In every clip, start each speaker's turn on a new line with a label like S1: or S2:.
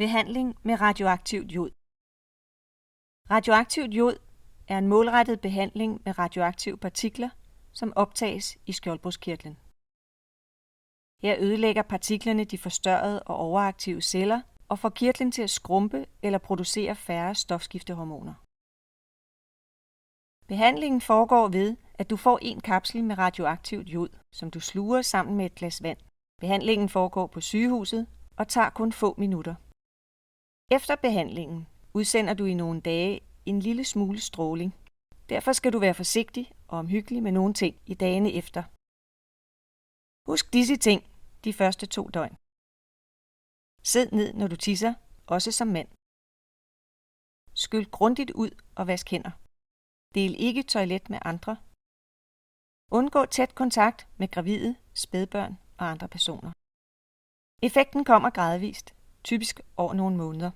S1: Behandling med radioaktivt jod. Radioaktivt jod er en målrettet behandling med radioaktive partikler, som optages i skjoldbruskkirtlen. Her ødelægger partiklerne de forstørrede og overaktive celler og får kirtlen til at skrumpe eller producere færre stofskiftehormoner. Behandlingen foregår ved, at du får en kapsel med radioaktivt jod, som du sluger sammen med et glas vand. Behandlingen foregår på sygehuset og tager kun få minutter. Efter behandlingen udsender du i nogle dage en lille smule stråling. Derfor skal du være forsigtig og omhyggelig med nogle ting i dagene efter. Husk disse ting de første 2 døgn. Sid ned, når du tisser, også som mand. Skyld grundigt ud og vask hænder. Del ikke toilet med andre. Undgå tæt kontakt med gravide, spædbørn og andre personer. Effekten kommer gradvist, typisk over nogle måneder.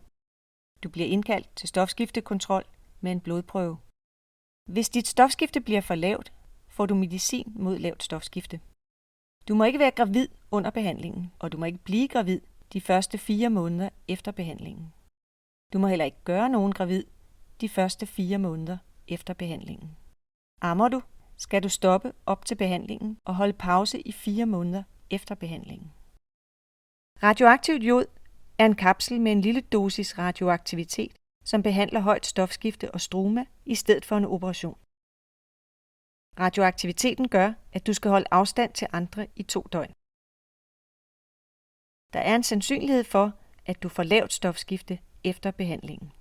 S1: Du bliver indkaldt til stofskiftekontrol med en blodprøve. Hvis dit stofskifte bliver for lavt, får du medicin mod lavt stofskifte. Du må ikke være gravid under behandlingen, og du må ikke blive gravid de første 4 måneder efter behandlingen. Du må heller ikke gøre nogen gravid de første 4 måneder efter behandlingen. Ammer du, skal du stoppe op til behandlingen og holde pause i 4 måneder efter behandlingen. Radioaktivt jod er en kapsel med en lille dosis radioaktivitet, som behandler højt stofskifte og struma i stedet for en operation. Radioaktiviteten gør, at du skal holde afstand til andre i 2 døgn. Der er en sandsynlighed for, at du får lavt stofskifte efter behandlingen.